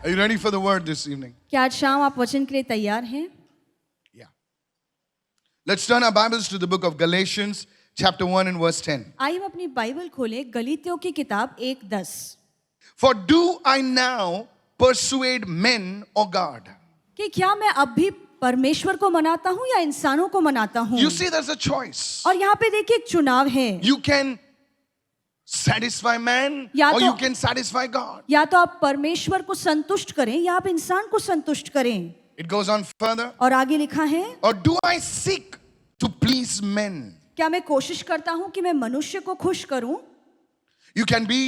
Are you ready for the word this evening? क्या आज शाम आप वचन के लिए तैयार हैं? Yeah. Let's turn our Bibles to the book of Galatians, chapter 1 and verse 10. आइए हम अपनी बाइबल खोलें गलीतियों की किताब 1:10. For do I now persuade men or God? कि क्या मैं अब भी परमेश्वर को मनाता हूँ या इंसानों को मनाता हूँ? You see, there's a choice. और यहाँ पे देखिए एक चुनाव है. You can satisfy man या or तो- you can satisfy God. या तो आप परमेश्वर को संतुष्ट करें या आप इंसान को संतुष्ट करें. It goes on further. और आगे लिखा है, Or do I seek to please men? क्या मैं कोशिश करता हूँ कि मैं मनुष्य को खुश करूं? You can be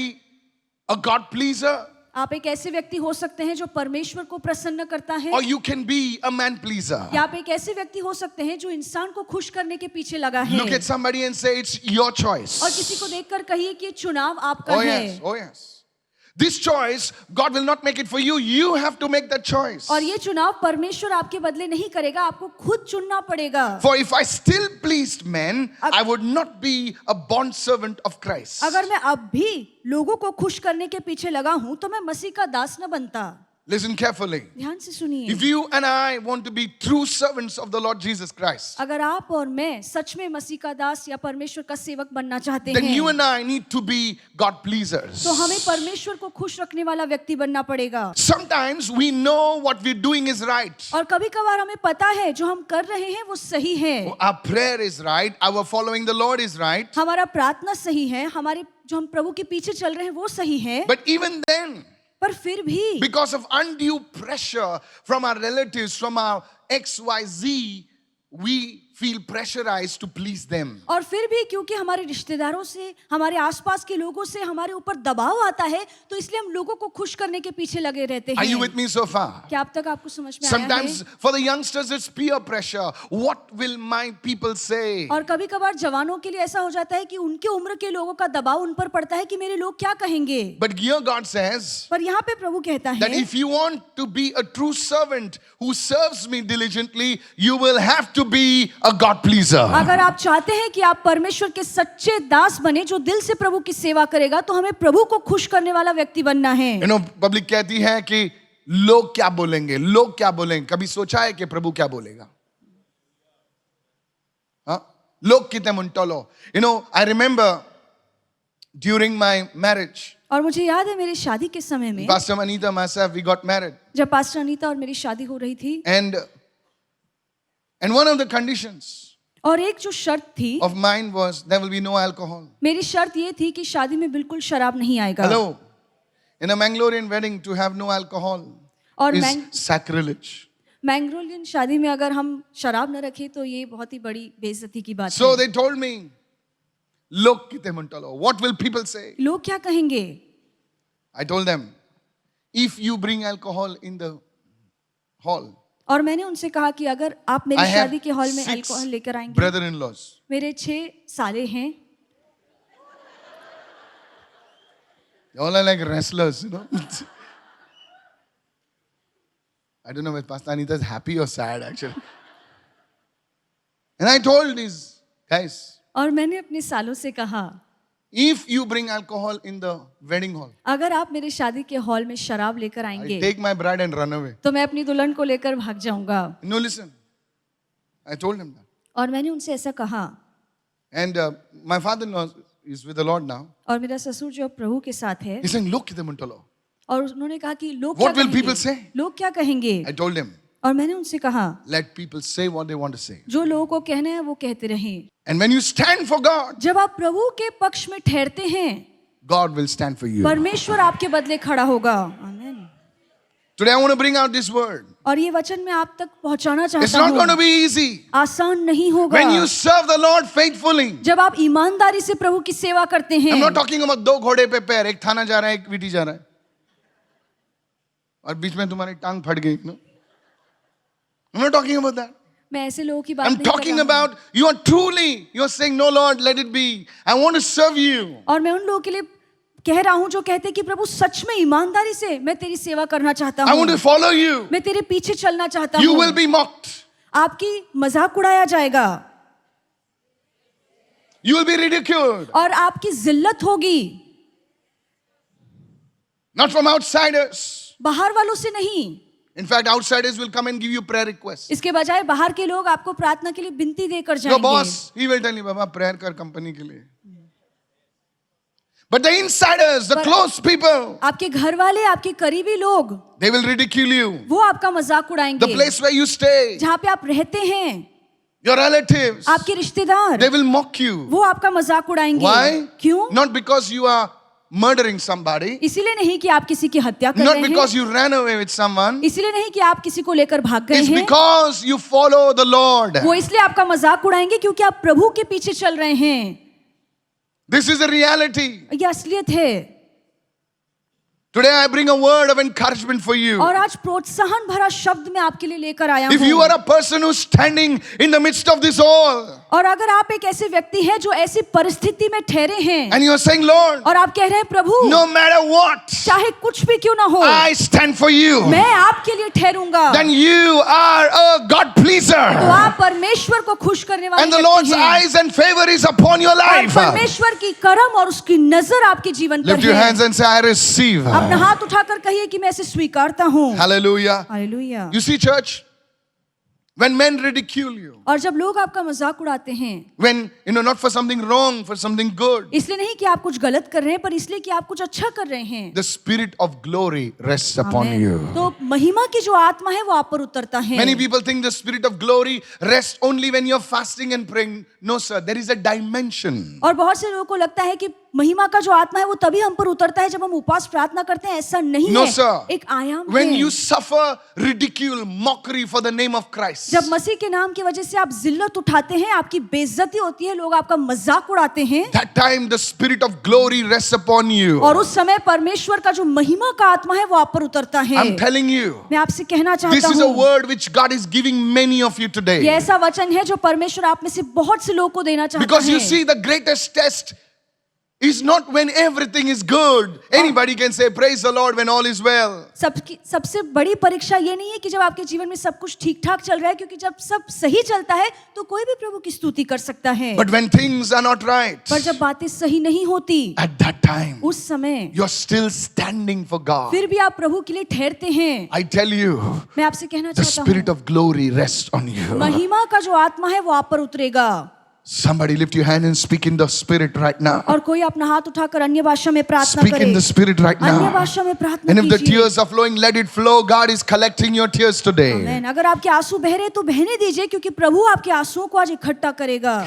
a God pleaser आप एक ऐसे व्यक्ति हो सकते हैं जो परमेश्वर को प्रसन्न करता है, or you can be a man pleaser. या आप एक ऐसे व्यक्ति हो सकते हैं जो इंसान को खुश करने के पीछे लगा है. Look at somebody and say it's your choice. और किसी को देखकर कहिए कि ये चुनाव आपका Oh है. yes, oh yes. This choice, God will not make it for you. You have to make that choice. और ये चुनाव परमेश्वर आपके बदले नहीं करेगा, आपको खुद चुनना पड़ेगा. For if I still pleased men, I would not be a bond servant of Christ. अगर मैं अब भी लोगों को खुश करने के पीछे लगा हूं तो मैं मसीह का दास न बनता. Listen carefully. ध्यान से सुनिए. If you and I want to be true servants of the Lord Jesus Christ, अगर आप और मैं सच में मसीह का दास या परमेश्वर का सेवक बनना चाहते then you हैं and I need to be God pleasers. तो हमें परमेश्वर को खुश रखने वाला व्यक्ति बनना पड़ेगा. Sometimes we know what we're doing is right. और कभी कभार हमें पता है जो हम कर रहे हैं वो सही है. Our prayer is right. Our following the Lord is right. हमारा प्रार्थना सही है, हमारे जो हम प्रभु के पीछे चल रहे हैं वो सही है. But even then, पर फिर भी because of undue pressure from our relatives, from our XYZ, we feel pressurized to please them. और फिर भी क्योंकि हमारे रिश्तेदारों से, हमारे आसपास के लोगों से हमारे ऊपर दबाव आता है तो इसलिए हम लोगों को खुश करने के पीछे लगे रहते Are you हैं. with me so far? क्या अब तक आपको समझ में आया Sometimes है? for the youngsters it's peer pressure. What will my people say? और कभी कभार जवानों के लिए ऐसा हो जाता है कि उनके उम्र के लोगों का दबाव उन पर पड़ता है कि मेरे लोग क्या कहेंगे. But here God says पर यहाँ पे प्रभु कहता that है if you want to be a true servant who serves me diligently, you will have to be a God pleaser. अगर आप चाहते हैं कि आप परमेश्वर के सच्चे दास बने जो दिल से प्रभु की सेवा करेगा तो हमें प्रभु को खुश करने वाला व्यक्ति बनना है. You know, पब्लिक कहती है कि लोग क्या बोलेंगे, लोग क्या बोलेंगे. कभी सोचा है कि प्रभु क्या बोलेगा? हाँ, लोग कितने मुंटोलो. You know, I remember during my marriage, और मुझे याद है मेरी शादी के समय में Pastor Anita, myself, we got married, जब पास्टर अनीता और मेरी शादी हो रही थी and one of the conditions और एक जो शर्त थी of mine was there will be no alcohol. मेरी शर्त ये थी कि शादी में बिल्कुल शराब नहीं आएगा. Hello, in a Mangalorean wedding to have no alcohol और is sacrilege. मैंग्रोलियन शादी में अगर हम शराब न रखें तो ये बहुत ही बड़ी बेइज्जती की बात So है. they told me, लोग कितने मुंटोलो. What will people say? लोग क्या कहेंगे? I told them, if you bring alcohol in the hall, और मैंने उनसे कहा कि अगर आप I मेरी have शादी के हॉल में 6 अल्कोहल लेकर आएंगे. brother-in-laws. मेरे 6 साले हैं. They all are like wrestlers, you know. I don't know if Pastor Anita is happy or sad actually. And I told these guys, और मैंने अपने सालों से कहा if you bring alcohol in the wedding hall, अगर आप मेरे शादी के हॉल में शराब लेकर I आएंगे take my bride and run away. तो मैं अपनी दुल्हन को लेकर भाग जाऊंगा. No, listen. I told him that. और मैंने उनसे ऐसा कहा. And my father-in-law is with the Lord now. और मेरा ससुर जो प्रभु के साथ है He's saying, look, कितने मुंटोलो. और उन्होंने कहा कि लोग What क्या will people कहेंगे? say? लोग क्या कहेंगे? I told him, और मैंने उनसे कहा let people say what they want to say. जो लोगों को कहना है वो कहते रहें. And when you stand for God, जब आप प्रभु के पक्ष में ठहरते हैं God will stand for you. परमेश्वर आपके बदले खड़ा होगा. आमीन. Today I want to bring out this word. और ये वचन मैं आप तक पहुंचाना It's चाहता not going to हूँ. be easy. आसान नहीं होगा. When you serve the Lord faithfully. जब आप ईमानदारी से प्रभु की सेवा करते हैं. I'm not talking about 2 घोड़े पे पैर, एक थाना जा रहा है, एक वीटी जा रहा है. और बीच में तुम्हारी टांग फट गई, no? I'm not talking about that. मैं ऐसे लोगों की बात I'm नहीं कर talking रहा हूँ. about you are truly, you're saying, no Lord, let it be. I want to serve you. और मैं उन लोगों के लिए कह रहा हूँ जो कहते हैं कि प्रभु सच में ईमानदारी से मैं तेरी सेवा करना चाहता I हूँ. want to follow you. मैं तेरे पीछे चलना चाहता You हूँ. will be mocked. आपकी मजाक उड़ाया जाएगा. You will be ridiculed. और आपकी जिल्लत होगी. Not from outsiders. बाहर वालों से नहीं। In fact, outsiders will come and give you prayer requests. इसके बजाय बाहर के लोग आपको प्रार्थना के लिए विनती देकर Your जाएंगे। boss, he will tell you, Baba, prayer kar company ke liye. But the insiders, the close people, आपके घर वाले, आपके करीबी लोग, they will ridicule you. वो आपका मजाक The उड़ाएंगे। place where you stay, जहाँ पे आप रहते हैं, your relatives, आपके रिश्तेदार, they will mock you. वो आपका मजाक उड़ाएंगे। Why? क्यों? Not because you are murdering somebody, इसीलिए नहीं कि आप किसी की हत्या कर not रहे because हैं, you ran away with someone, इसीलिए नहीं कि आप किसी को लेकर भाग गए it's हैं, because you follow the Lord. वो इसलिए आपका मजाक उड़ाएंगे क्योंकि आप प्रभु के पीछे चल रहे हैं। This is the reality. ये असलियत है। Today I bring a word of encouragement for you. और आज प्रोत्साहन भरा शब्द मैं आपके लिए लेकर आया If you हूँ। are a person who's standing in the midst of this all, और अगर आप एक ऐसे व्यक्ति हैं जो ऐसी परिस्थिति में ठहरे हैं and you are saying, Lord, और आप कह रहे हैं प्रभु, no matter what, चाहे कुछ भी क्यों ना हो, I stand for you, मैं आपके लिए ठहरूंगा, then you are a God तो pleaser. आप परमेश्वर को खुश करने वाले And the व्यक्ति Lord's हैं। eyes and favor is upon your और life. परमेश्वर की करम और उसकी नजर आपके जीवन पर Lift your है। hands and say, I receive. अपना हाथ उठाकर कहिए कि मैं इसे स्वीकारता हूँ। Hallelujah. Hallelujah. You see, church, when men ridicule you, और जब लोग आपका मजाक उड़ाते हैं, when, not for something wrong, for something good, इसलिए नहीं कि आप कुछ गलत कर रहे हैं, पर इसलिए कि आप कुछ अच्छा कर रहे हैं, the spirit of glory rests upon amen. you. तो महिमा की जो आत्मा है वो आप पर उतरता है। Many people think the spirit of glory rests only when you're fasting and praying. No, sir, there is a dimension. और बहुत से लोगों को लगता है कि महिमा का जो आत्मा है वो तभी हम पर उतरता है जब हम उपवास प्रार्थना करते हैं। ऐसा नहीं No, है। sir. एक आयाम When है। you suffer ridicule, mockery for the name of Christ, जब मसीह के नाम की वजह से आप जिल्लत उठाते हैं, आपकी बेइज्जती होती है, लोग आपका मजाक उड़ाते हैं, that time the spirit of glory rests upon you. और उस समय परमेश्वर का जो महिमा का आत्मा है वो आप पर उतरता है। I'm telling you, मैं आपसे कहना this चाहता is a हूँ, word which God is giving many of you ये today. ऐसा वचन है जो परमेश्वर आप में से बहुत से लोगों को देना चाहता Because you है। see, the greatest test is not when everything is good. Anybody can say, praise the Lord when all is well. सबसे बड़ी परीक्षा ये नहीं है कि जब आपके जीवन में सब कुछ ठीक ठाक चल रहा है, क्योंकि जब सब सही चलता है तो कोई भी प्रभु की स्तुति कर सकता है। But when things are not right, पर जब बातें सही नहीं होती, at that time, उस समय you're still standing for God. फिर भी आप प्रभु के लिए ठहरते हैं। I tell you, मैं आपसे कहना the चाहता spirit हूँ, of glory rests on you. महिमा का जो आत्मा है वो आप पर उतरेगा। Somebody lift your hand and speak in the spirit right now. और कोई अपना हाथ उठाकर अन्य भाषा में प्रार्थना Speak करे। in the spirit right अन्य now. भाषा में प्रार्थना And if the कीजिए। tears are flowing, let it flow. God is collecting your tears today. आमीन। अगर आपके आंसू बह रहे तो बहने दीजिए, क्योंकि प्रभु आपके आंसुओं को आज इकट्ठा करेगा।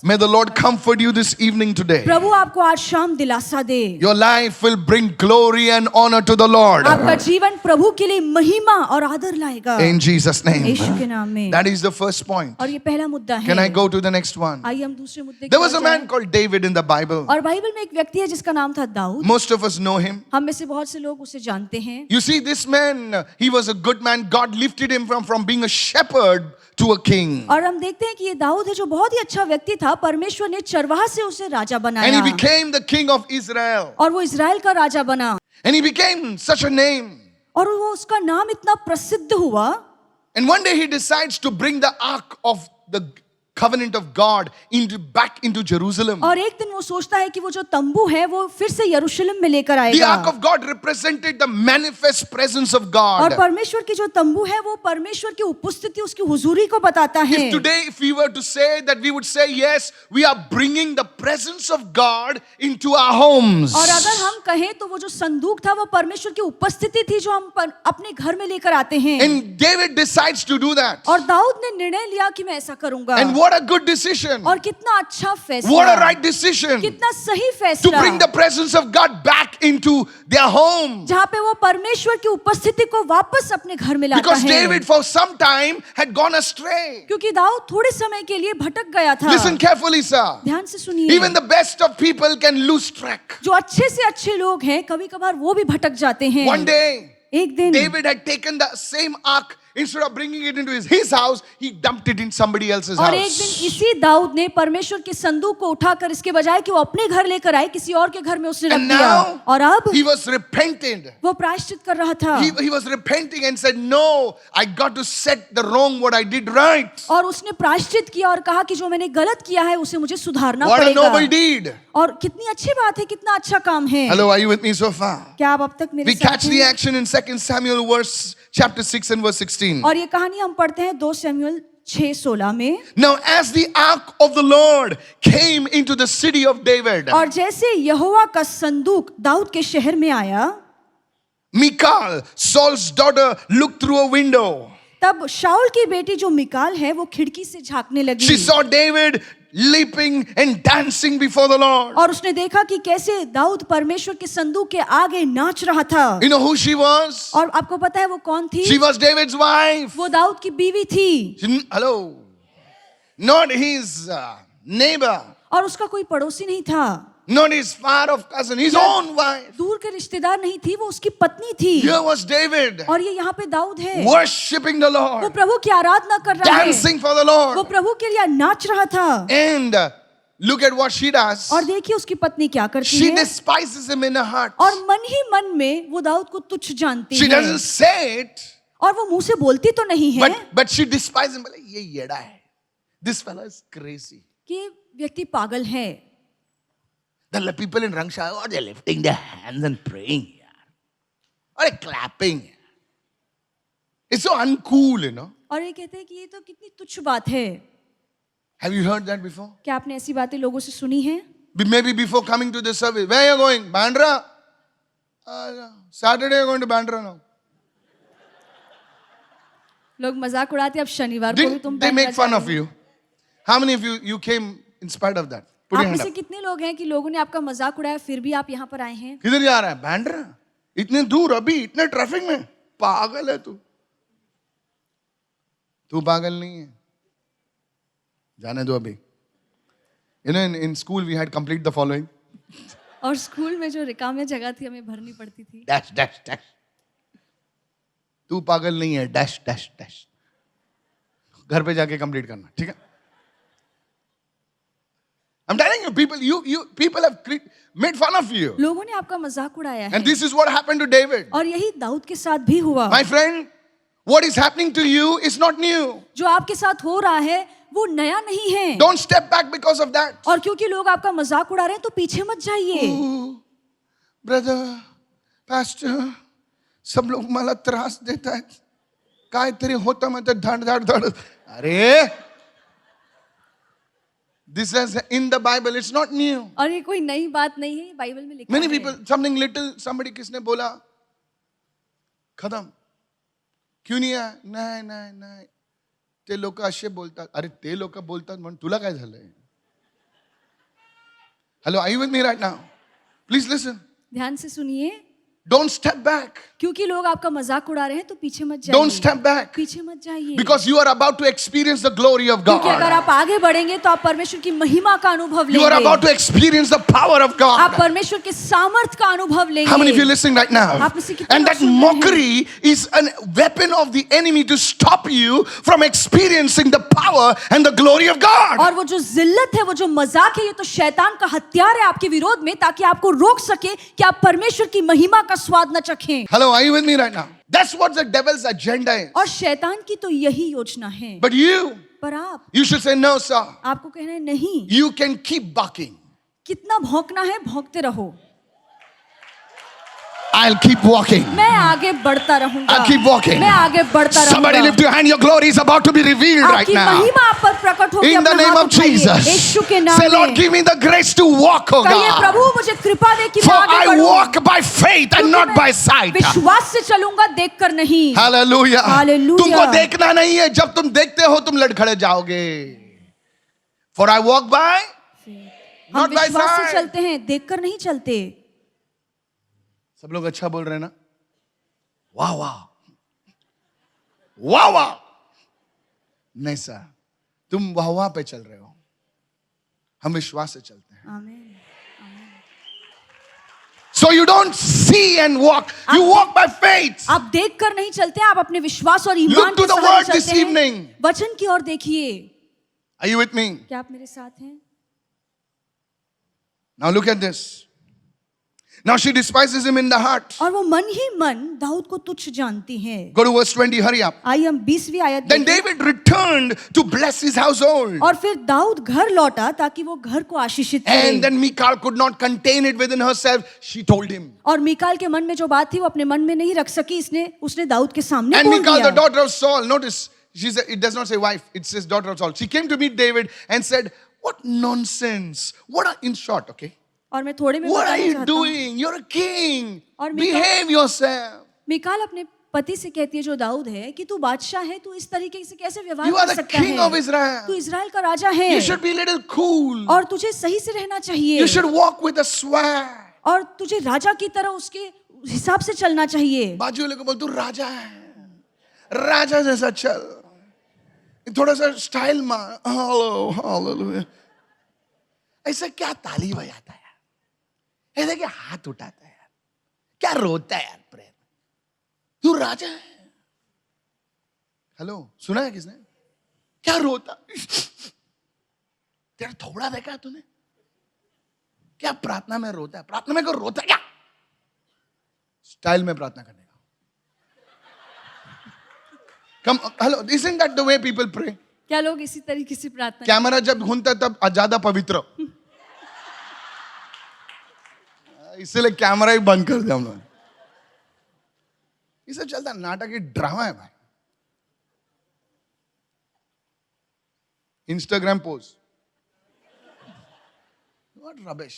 May the Lord comfort you this evening today. प्रभु आपको आज शाम दिलासा दे। Your life will bring glory and honor to the Lord. आपका जीवन प्रभु के लिए महिमा और आदर लाएगा। In Jesus' name. यीशु के नाम में। That is the first point. और ये पहला मुद्दा है। Can I go to the next one? आइए हम दूसरे मुद्दे की There was ओर a man जाएं। called David in the Bible. और बाइबल में एक व्यक्ति है जिसका नाम था Dawood. Most of us know him. हम में से बहुत से लोग उसे जानते हैं। You see, this man, he was a good man. God lifted him from being a shepherd to a king. और हम देखते हैं कि ये दाऊद है जो बहुत ही अच्छा व्यक्ति था, परमेश्वर ने चरवाहा से उसे राजा And बनाया he became the king of Israel. और वो इजराइल का राजा बना And he became such a name. और वो उसका नाम इतना प्रसिद्ध हुआ। And one day he decides to bring the ark of the covenant of God back into Jerusalem. और एक दिन वो सोचता है कि वो जो तंबू है वो फिर से यरूशलेम में लेकर The आएगा। ark of God represented the manifest presence of और God. परमेश्वर की जो तंबू है वो परमेश्वर की उपस्थिति, उसकी हुजूरी को बताता है। If today, if we were to say that, we would say, yes, we are bringing the presence of God into our homes. और अगर हम कहें तो वो जो संदूक था वो परमेश्वर की उपस्थिति थी जो हम अपने घर में लेकर आते हैं। And David decides to do that. और दाऊद ने निर्णय लिया कि मैं ऐसा करूंगा। And what a good decision. और कितना अच्छा फैसला, What a right decision. कितना सही To फैसला, bring the presence of God back into their home. जहाँ पे वो परमेश्वर की उपस्थिति को वापस अपने घर में लाता Because है। David for some time had gone astray. क्योंकि दाऊद थोड़े समय के लिए भटक गया था। Listen carefully, sir. ध्यान से सुनिए। Even the best of people can lose track. जो अच्छे से अच्छे लोग हैं कभी कभार वो भी भटक जाते हैं। One day, एक दिन David had taken the same ark. Instead of bringing it into his house, he dumped it in somebody else's और एक दिन house. इसी दाऊद ने परमेश्वर के संदूक को उठाकर इसके बजाय कि वो अपने घर लेकर आए, किसी और के घर में उसने रख And दिया। now, और अब he was repentant. वो प्रायश्चित कर रहा था। He was repenting and said, no, I got to set the wrong what I did right. और उसने प्रायश्चित किया और कहा कि जो मैंने गलत किया है उसे मुझे सुधारना What a पड़ेगा। noble deed. और कितनी अच्छी बात है, कितना अच्छा काम है। Hello, are you with me so far? क्या आप अब तक मेरे We साथ catch the हैं? action in 2 Samuel chapter 6 and verse 16. और ये कहानी हम पढ़ते हैं 2 शमूएल 6:16 में। Now, as the ark of the Lord came into the city of David, और जैसे यहोवा का संदूक दाऊद के शहर में आया, Michal, Saul's daughter, looked through a window. तब शाऊल की बेटी जो मिकाल है वो खिड़की से झांकने लगी She saw David leaping and dancing before the Lord. और उसने देखा कि कैसे दाऊद परमेश्वर के संदूक के आगे नाच रहा था। You know who she was? और आपको पता है वो कौन थी? She was David's wife. वो दाऊद की बीवी थी Hello. Not his neighbor. और उसका कोई पड़ोसी नहीं था, Not his far off cousin. His own wife. दूर के रिश्तेदार नहीं थी, वो उसकी पत्नी थी। Here was David और ये यहाँ पे दाऊद है, worshipping the वो Lord, प्रभु की आराधना कर रहा है, dancing for the वो Lord. प्रभु के लिए नाच रहा था। And look at what she does. और देखिए उसकी पत्नी क्या करती She है, despises him in her heart. और मन ही मन में वो दाऊद को तुच्छ जानती She है। doesn't say it, और वो मुंह से बोलती तो नहीं है but she despises him. Like, ये येड़ा है. This fellow is crazy. कि व्यक्ति पागल है। The people in Rangsha, oh, they're lifting their hands and praying here. Or they're clapping. It's so uncool, you know. और ये कहते हैं कि ये तो कितनी तुच्छ बात है। Have you heard that before? क्या आपने ऐसी बातें लोगों से सुनी हैं? Maybe before coming to this service. Where are you going? Bandra? Saturday you're going to Bandra now. लोग मजाक उड़ाते हैं, अब शनिवार को भी Didn't तुम they make Bandra fun of जाओगे। you? How many of you came in spite of that? Put आप your में hand से up. कितने लोग हैं कि लोगों ने आपका मजाक उड़ाया फिर भी आप यहाँ पर आए हैं? किधर जा रहा है? बैंड्रा? इतने दूर अभी इतने ट्रैफिक में? पागल है तू। तू पागल नहीं है। जाने दो अभी। You know, in school we had complete the following. और स्कूल में जो रिकामे जगह थी हमें भरनी पड़ती थी। Dash, dash, dash. तू पागल नहीं है। Dash, dash, dash. घर पे जाके कंप्लीट करना, ठीक है? I'm telling you, people have made fun of you. लोगों ने आपका मजाक उड़ाया है। And this is what happened to David. और यही दाऊद के साथ भी हुआ। My friend, what is happening to you is not new. जो आपके साथ हो रहा है वो नया नहीं है। Don't step back because of that. और क्योंकि लोग आपका मजाक उड़ा रहे हैं तो पीछे मत जाइए। Oh, brother, pastor, सब लोग मला त्रास देता है। काय तरी होता मत धड़ धड़ धड़। अरे, this is in the Bible. It's not new. और ये कोई नई बात नहीं है, बाइबल में लिखा Many है। people, something little, somebody किसने बोला, खत्म। क्यों नहीं आया? नहीं नहीं नहीं, ते लोक असे बोलतात. अरे ते लोक बोलतात म्हणून तुला काय झालंय? Hello, are you with me right now? Please listen. ध्यान से सुनिए। Don't step back. क्योंकि लोग आपका मजाक उड़ा रहे हैं तो पीछे मत जाइए। Don't step back. पीछे मत जाइए। Because you are about to experience the glory of क्योंकि अगर God. आप आगे बढ़ेंगे तो आप परमेश्वर की महिमा का अनुभव You are लेंगे। about to experience the power of आप God. परमेश्वर के सामर्थ का अनुभव लेंगे। How many of you are listening right now? आप में से कितने And लोग that सुन रहे हैं? mockery is a weapon of the enemy to stop you from experiencing the power and the glory of God. और वो जो जिल्लत है, वो जो मजाक है, ये तो शैतान का हथियार है आपके विरोध में, ताकि आपको रोक सके कि आप परमेश्वर की महिमा का स्वाद न चखें। Hello, are you with me right now? That's what the devil's agenda is. और शैतान की तो यही योजना है। But पर आप you should say, no, sir. आपको कहना है नहीं, You can keep barking. कितना भौंकना है भौंकते रहो, I'll keep walking. मैं आगे बढ़ता रहूंगा। I'll keep walking. मैं आगे बढ़ता Somebody lift रहूंगा। your hand. Your glory is about to be revealed right आपकी now. महिमा आप पर प्रकट होगी। In the अपना name हाथ of उठाइए। Jesus. यीशु के नाम Say, Lord, में give me the grace to walk, oh कहिए, God. प्रभु मुझे कृपा दे कि For मैं आगे I बढ़ूं। walk by faith and क्योंकि not मैं by sight. विश्वास से चलूंगा, देखकर नहीं। Hallelujah. Hallelujah. तुमको देखना नहीं है, जब तुम देखते हो तुम लड़खड़े जाओगे. For I walk by हम not by विश्वास से sight. चलते हैं, देखकर नहीं चलते। सब लोग अच्छा बोल रहे हैं ना? वाह वाह वाह वाह। नहीं सर, तुम वाह वाह पे चल रहे हो, हम विश्वास से चलते हैं। आमीन। So you don't see and walk, you walk by faith. आप देखकर नहीं चलते, आप अपने विश्वास और ईमान Look to के the सहारे word this चलते हैं। evening. वचन की ओर देखिए। Are you with me? क्या आप मेरे साथ हैं? Now look at this. Now she despises him in the heart. और वो मन ही मन दाऊद को तुच्छ जानती है। Go to verse 20, hurry up. आइए हम 20वीं आयत Then देखें। David returned to bless his household. और फिर दाऊद घर लौटा ताकि वो घर को आशीषित And करे। then Michal could not contain it within herself. She told him. और मीकाल के मन में जो बात थी वो अपने मन में नहीं रख सकी, उसने दाऊद के सामने And बोल Michal, the दिया। daughter of Saul, notice, it does not say wife, it says daughter of Saul. She came to meet David and said, what nonsense. In short, okay? और मैं थोड़े में What are बताना you चाहता हूँ। doing? You're a king. और मीकाल- Behave yourself. मीकाल अपने पति से कहती है जो दाऊद है कि तू बादशाह है, तू इस तरीके से कैसे व्यवहार You are कर the सकता king of है? Israel. तू इजराइल का राजा है You should be a little cool. और तुझे सही से रहना चाहिए You should walk with a swag. और तुझे राजा की तरह उसके हिसाब से चलना चाहिए। बाजू वाले को बोल तू राजा है, राजा जैसा चल, थोड़ा सा स्टाइल मार, हालेलुया। ऐसा क्या ताली बजाता है यार, ऐसा क्या हाथ उठाता है यार, क्या रोता है यार प्रेम, तू राजा है। हेलो, सुना है किसने? क्या रोता? तेरा थोड़ा देखा है तूने? क्या प्रार्थना में रोता है? प्रार्थना में को रोता है क्या? स्टाइल में प्रार्थना करने का। कम, hello, isn't that the way people pray? क्या लोग इसी तरीके से प्रार्थना कैमरा जब घूमता है तब ज्यादा पवित्र, इसलिए कैमरा ही बंद कर दिया हम लोग। इसे चलता नाटक ही ड्रामा है भाई। Instagram post, what rubbish.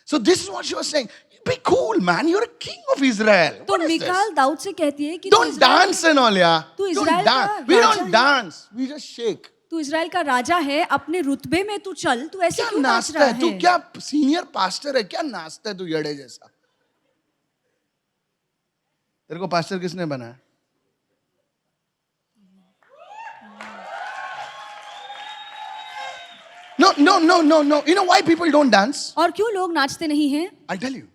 So this is what she was saying. Be cool, man. You're a king of Israel. तो What is मीकाल this? दाऊद से कहती है कि Don't dance and all, yeah. तू Don't इजराइल का dance. We राजा don't है। dance. We just shake. तू Israel का राजा है, अपने रुतबे में तू चल, तू ऐसे क्या क्यों नाच नाचता रहा है तू? है? क्या सीनियर पास्टर है? क्या नाचता है तू येड़े जैसा? तेरे को पास्टर किसने बनाया? No. You know why people don't dance? और क्यों लोग नाचते नहीं हैं? I'll tell you.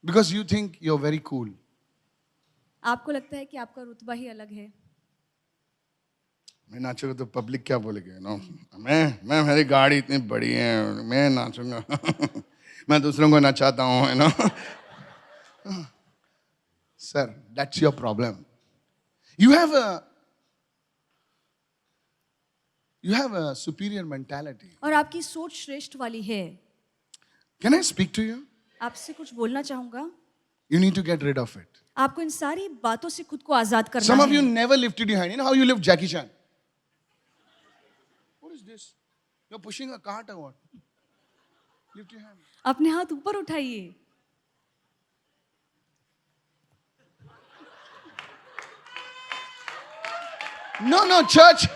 Because you think you're very cool. आपको लगता है कि आपका रुतबा ही अलग है। मैं नाचूंगा तो पब्लिक क्या बोलेगी? नो, मैं मेरी गाड़ी इतनी बड़ी है, मैं नाचूंगा। मैं दूसरों को नचाता हूँ, है ना? Sir, that's your problem. You have a superior mentality. और आपकी सोच श्रेष्ठ वाली है। Can I speak to you? आपसे कुछ बोलना चाहूंगा। You need to get rid of it. आपको इन सारी बातों से खुद को आजाद करना Some of you है। never lifted your hand. You know how you lift Jackie Chan? What is this? You're pushing a cart or what? Lift your hand. अपने हाथ ऊपर उठाइए। No, church.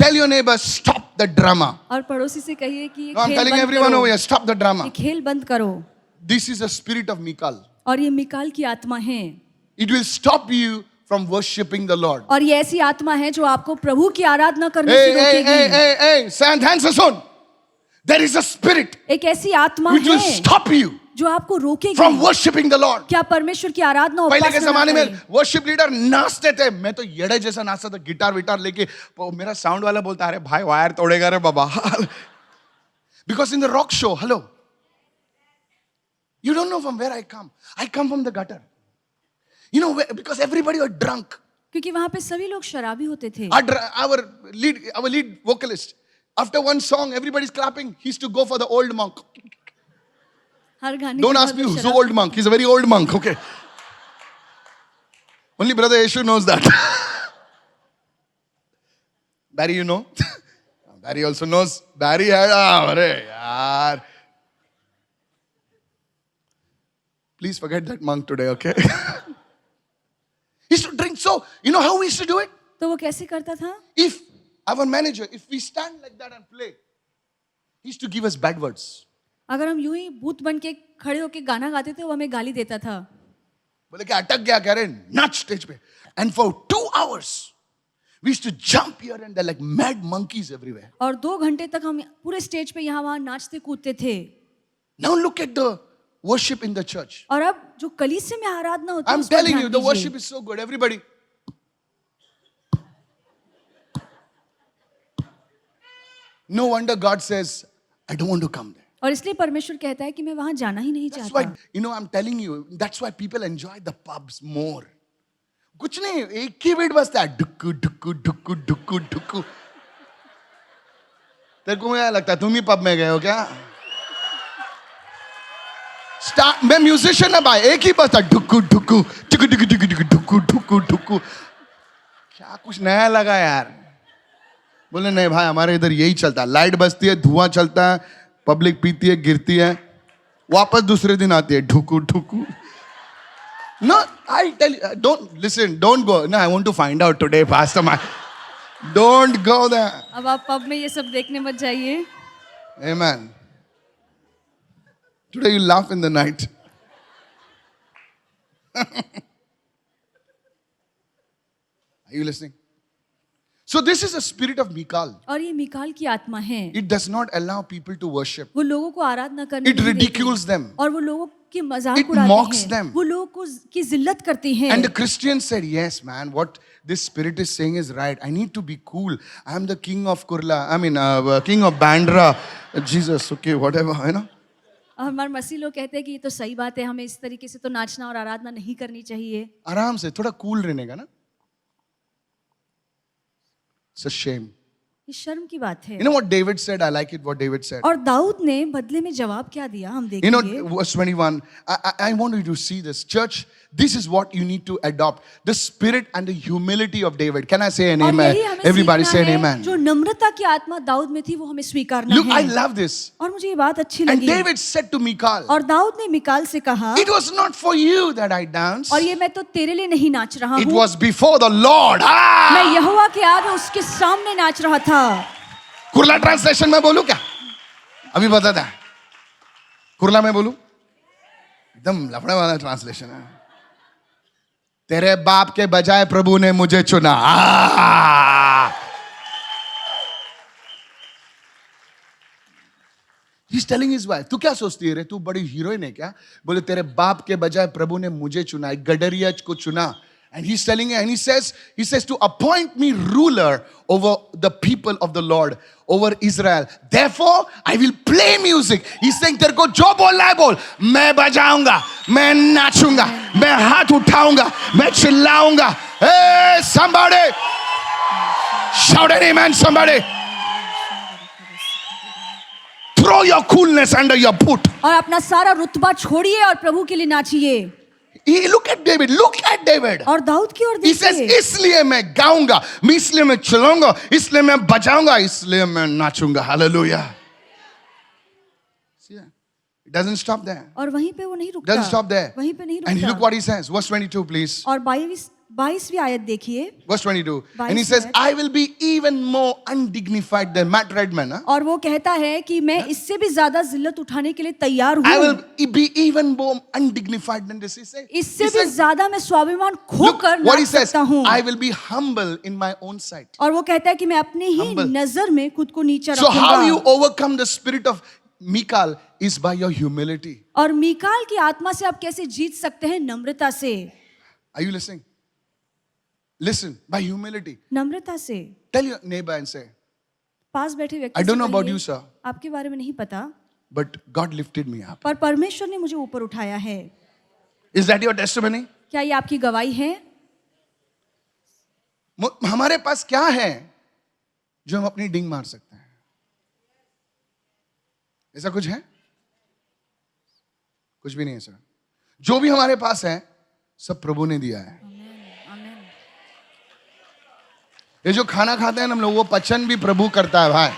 Tell your neighbor, stop the drama. और पड़ोसी से कहिए कि ये No, I'm खेल telling बंद everyone करो। over here, stop the ये drama. खेल बंद करो। This is the spirit of Michal. और ये मिकाल की आत्मा है। It will stop you from worshipping the Lord. और ये ऐसी आत्मा है जो आपको प्रभु की आराधना करने Hey, से hey, hey, रोकेगी। hey, hey, Saint Hanson. There is a spirit एक ऐसी आत्मा which will है stop you जो आपको रोकेगी from worshipping the Lord. क्या परमेश्वर की आराधना और पहले के उपासना जमाने ना में करें। वर्शिप लीडर नाचते थे, मैं तो येड़े जैसा नाचता था, गिटार विटार लेके। मेरा साउंड वाला बोलता, अरे भाई वायर तोड़ेगा रे बाबा। Because in the rock show, hello, you don't know from where I come. I come from the gutter. You know, because everybody was drunk. क्योंकि वहां पे सभी लोग शराबी होते थे। Our lead vocalist, after one song, everybody's clapping. He used to go for the old monk. हर गाने Don't के ask बाद me वो who's the शराब- old monk. He's a very old monk, okay? Only brother Yeshu knows that. Barry, you know? Barry also knows. Barry had, arey yaar. Please forget that monk today, okay? He used to drink. So, you know how we used to do it? तो वो कैसे करता था? If our manager, if we stand like that and play, he used to give us bad words. अगर हम यूं ही भूत बन के खड़े होके गाना गाते थे वो हमें गाली देता था। बोले क्या अटक गया कह रहे नाच स्टेज पे. And for 2 hours we used to jump here and there like mad monkeys everywhere. और 2 घंटे तक हम पूरे स्टेज पे यहाँ वहाँ नाचते कूदते थे। Now look at the worship in the church. और अब जो कलीसिया में आराधना होती है I'm उस पर telling ध्यान you, the दीजिए। worship is so good. Everybody. No wonder God says, I don't want to come there. और इसलिए परमेश्वर कहता है कि मैं वहां जाना ही नहीं That's why, चाहता. I'm telling you, that's why people enjoy the pubs more. कुछ नहीं, एक ही बीट बजता है, डुक्कू डुक्कू डुक्कू डुक्कू डुक्कू. तेरे को क्या लगता है, तुम ही पब में गए हो क्या? स्टार्ट, मैं म्यूजिशियन है भाई, एक ही बजता है, डुक्कू डुक्कू डुक्कू डुक्कू डुक्कू डुक्कू डुक्कू डुक्कू. क्या कुछ नया लगा यार? बोले नहीं भाई, हमारे इधर यही चलता है. लाइट बजती है, धुआं चलता है, पब्लिक पीती है, गिरती है, वापस दूसरे दिन आती है, ढुकू ढुकू. No, I tell you, don't go. No, I want to find out today, Pastor Mike. Don't go there. अब आप पब में ये सब देखने मत जाइए. Amen. Today you laugh in the night. Are you listening? So this is the spirit of Mikal. और ये मिकाल की आत्मा है. It does not allow people to worship. वो लोगों को आराधना करने It नहीं देती. ridicules them. और वो लोगों की मजाक It उड़ाती mocks हैं. them. वो लोगों को की जिल्लत करती हैं. And the Christians said, yes, man, what this spirit is saying is right. I need to be cool. I am the king of Kurla. King of Bandra. Jesus, okay, whatever, और हमारे मसीह लोग कहते हैं कि ये तो सही बात है, हमें इस तरीके से तो नाचना और आराधना नहीं करनी चाहिए. आराम से, थोड़ा cool रहने का ना. It's a shame. ये शर्म की बात है. You know what David said? I like it what David said. और दाऊद ने बदले में जवाब क्या दिया हम You know, देखेंगे. verse 21, I want you to see this. Church, this is what you need to adopt. The spirit and the humility of David. Can I say an और amen? यही हमें Everybody सीखना say an है. amen. जो नम्रता की आत्मा दाऊद में थी वो हमें स्वीकारना Look, I है. love this. और मुझे ये बात अच्छी And लगी. David said to Michal, और दाऊद ने मिकाल से कहा, it was not for you that I danced. और ये मैं तो तेरे लिए नहीं नाच रहा It हूँ, was before the Lord. मैं यहोवा के आगे उसके सामने नाच रहा था. कुरला ट्रांसलेशन में बोलूं क्या? अभी बता था. कुरला में बोलूं? एकदम लफड़े वाला ट्रांसलेशन है. तेरे बाप के बजाय प्रभु ने मुझे चुना. He's telling his wife, तू क्या सोचती है रे? तू बड़ी हीरोइन है क्या? बोले तेरे बाप के बजाय प्रभु ने मुझे चुना, एक गडरिया को चुना. And he's telling her, and he says to appoint me ruler over the people of the Lord, over Israel. Therefore, I will play music. He's saying, तेरे को जो बोलना है बोल. मैं बजाऊंगा, मैं नाचूंगा, मैं हाथ उठाऊंगा, मैं चिल्लाऊंगा. Hey, somebody! Shout an amen, somebody! Throw your coolness under your boot. और अपना सारा रुतबा छोड़िए और प्रभु के लिए नाचिए. Look at David, look at David. और दाऊद की ओर He says, देखिए. इसलिए मैं गाऊंगा, इसलिए मैं चलाऊंगा, इसलिए मैं बजाऊंगा, इसलिए मैं नाचूंगा. Hallelujah. See that? It doesn't stop there. और वहीं पे वो नहीं रुकता. Doesn't stop there. वहीं पे नहीं And look रुकता. what he says. Verse 22, please. और 22वीं आयत देखिए. Verse 22. And he 22 says, है. I will be even more undignified than Matt Redman. Huh? और वो कहता है कि मैं इससे भी ज्यादा जिल्लत उठाने के लिए तैयार I हूँ. will be even more undignified than this. He says, इससे भी ज्यादा मैं स्वाभिमान look खोकर what he नाच says. सकता हूँ. I will be humble in my own sight. और वो कहता है कि मैं अपने ही Humble. नजर में खुद को नीचा So how you रखूंगा. overcome the spirit of Michal is by your humility. और मीकाल की आत्मा से आप कैसे जीत सकते हैं? नम्रता से. Are you listening? Listen, by humility. नम्रता से. Tell your neighbor and say, पास बैठे व्यक्ति I don't से know about कहिए, you, sir, आपके बारे में नहीं पता, but God lifted me up. पर परमेश्वर ने मुझे ऊपर उठाया है. Is that your testimony? क्या ये आपकी गवाही है? हमारे पास क्या है जो हम अपनी डिंग मार सकते हैं? ऐसा कुछ है? कुछ भी नहीं है सर. जो भी हमारे पास है सब प्रभु ने दिया है. ये जो खाना खाते हैं हम लोग, वो पचन भी प्रभु करता है भाई.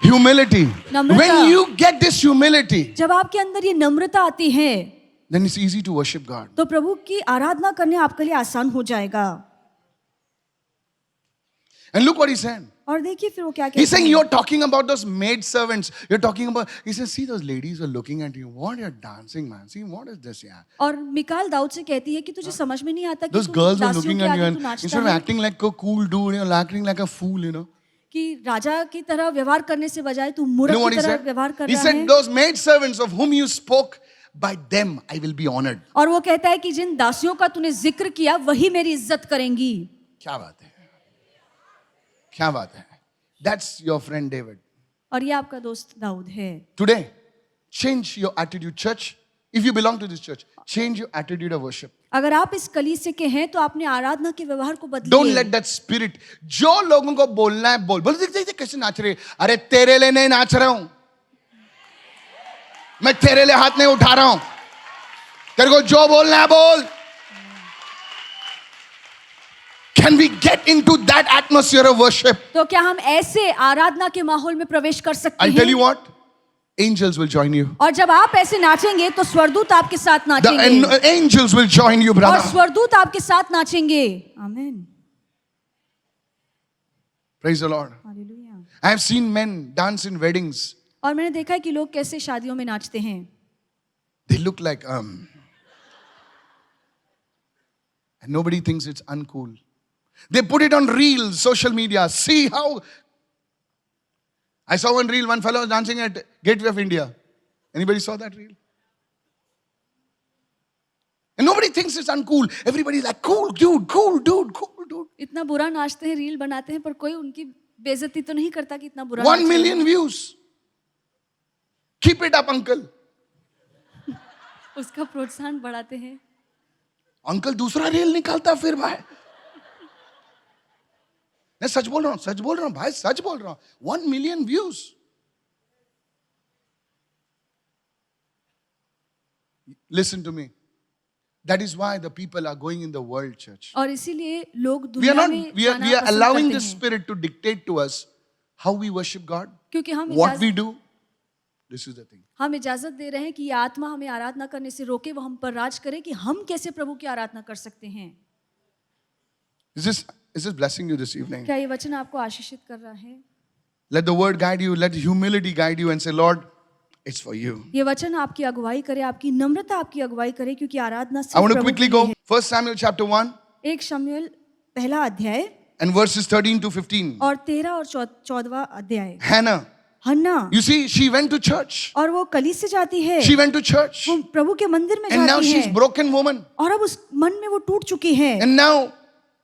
Humility. Namrata. When you get this humility, जब आपके अंदर ये नम्रता आती है, then it's easy to worship God. तो प्रभु की आराधना करने आपके लिए आसान हो जाएगा. And look what he said. और देखिए फिर वो क्या He's कहते saying हैं. you're talking about those maid servants. You're talking about, he says, see those ladies are looking at you. What you're dancing, man. See, what is this, yeah? और मिकाल दाऊद से कहती है कि तुझे समझ में नहीं आता कि Those तू girls are दासियों looking के at you आगे and तू नाचता instead of है. acting like a cool dude, you're acting like a fool, कि राजा की तरह व्यवहार करने से बजाय तू You मूर्ख know what की he तरह said? व्यवहार कर He रहा said, है. those maid servants of whom you spoke, by them I will be honored. और वो कहता है कि जिन दासियों का तूने जिक्र किया वही मेरी इज्जत करेंगी. क्या बात है? क्या बात है? That's your friend David. और ये आपका दोस्त दाऊद है. Today, change your attitude, church. If you belong to this church, change your attitude of worship. अगर आप इस कलीसिया के हैं तो अपने आराधना के व्यवहार को बदलिए. Don't let that spirit, जो लोगों को बोलना है बोल. बोल देख कैसे नाच रहे. अरे तेरे लिए नहीं नाच रहा हूं. मैं तेरे लिए हाथ नहीं उठा रहा हूं. तेरे को जो बोलना है बोल. Can we get into that atmosphere of worship? तो क्या हम ऐसे आराधना के माहौल में प्रवेश कर सकते I'll हैं? tell you what. Angels will join you. और जब आप ऐसे नाचेंगे तो स्वर्गदूत आपके साथ The नाचेंगे. angels will join you, और brother. स्वर्गदूत आपके साथ नाचेंगे. आमीन. Praise the Lord. Hallelujah. I have seen men dance in weddings. और मैंने देखा है कि लोग कैसे शादियों में नाचते हैं. They look like and nobody thinks it's uncool. They put it on reels, social media. See how I saw one reel, one fellow was dancing at Gateway of India. Anybody saw that reel? And nobody thinks it's uncool. Everybody's like, cool dude, cool dude, cool dude. इतना बुरा नाचते हैं, reel बनाते हैं, पर कोई उनकी बेइज्जती तो नहीं करता कि इतना बुरा 1 नाच रहे हैं. million views. Keep it up, uncle. उसका प्रोत्साहन बढ़ाते हैं. अंकल दूसरा रील निकालता फिर भाई. मैं सच बोल रहा हूं भाई, सच बोल रहा हूं. 1 million views. Listen to me. That is why the people are going in the world, church. और इसीलिए लोग We are दुनिया not. में We are जाना पसंद allowing करते the हैं. Spirit to dictate to us how we worship God, क्योंकि हम what we do. This is the thing. हम इजाजत दे रहे हैं कि ये आत्मा हमें आराधना करने से रोके, वो हम पर राज करे कि हम कैसे प्रभु की आराधना कर सकते हैं. Is this blessing you this evening? क्या ये वचन आपको आशीषित कर रहा है? Let the word guide you. Let humility guide you, and say, Lord, it's for you. ये वचन आपकी अगुवाई करे, आपकी नम्रता आपकी अगुवाई करे, क्योंकि आराधना I सिर्फ want to प्रभु quickly के लिए go. है. 1 Samuel chapter 1 1 शमूएल पहला अध्याय and verses 13 to 15. और 13 और 14वां अध्याय. Hannah. Hannah, You see, she went to church. और वो कलीसिया जाती है. She went to church. वो प्रभु के मंदिर में And now जाती she's है. broken woman. और अब उस मन में वो टूट चुकी है. And now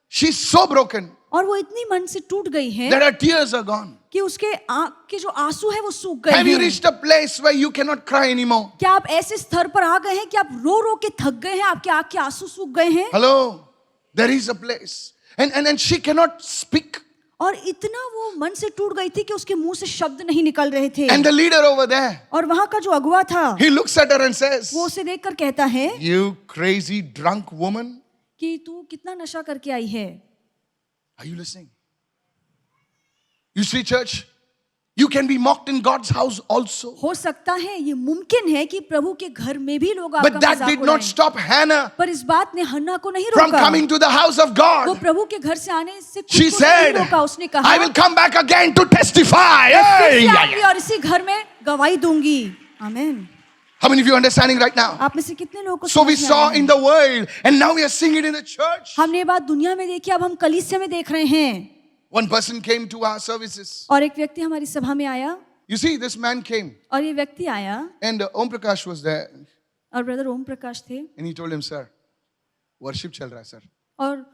she's so broken और वो इतनी मन से टूट गई है that her tears are gone. कि उसके आंख के जो आंसू है वो सूख गए Have you हैं. reached a place where you cannot cry anymore? क्या आप ऐसे स्तर पर आ गए हैं कि आप रो रो के थक गए हैं, आपके आंख के आंसू सूख गए हैं? Hello? There is a place. And she cannot speak. और इतना वो मन से टूट गई थी कि उसके मुंह से शब्द नहीं निकल रहे थे. And the leader over there, और वहां का जो अगुवा था, he looks at her and says, वो उसे देखकर कहता है You crazy drunk woman. कि तू कितना नशा करके आई है. Are you listening? You see, church, you can be mocked in God's house also. हो सकता है, ये मुमकिन है कि प्रभु के घर में भी लोग But आपका that मजाक did not उड़ाएं. stop Hannah पर इस बात ने हन्ना को नहीं from रोका. coming to the house of वो God. प्रभु के घर से आने से खुद She को said, नहीं रोका. उसने कहा, I will come back again to testify. मैं फिर Hey, से yeah, आऊंगी yeah. और इसी घर में गवाही दूंगी. आमीन. How many of you are understanding right now? आप में से कितने लोगों को So we समझ में saw आया है? in the world and now we are seeing it in the church. हमने ये बात दुनिया में देखी, अब हम कलीसिया में देख रहे हैं. One person came to our services. और एक व्यक्ति हमारी सभा में आया. You see, this man came और ये व्यक्ति आया and Om Prakash was there और ब्रदर ओम प्रकाश थे. and he told him, Sir, worship chal raha hai, sir. और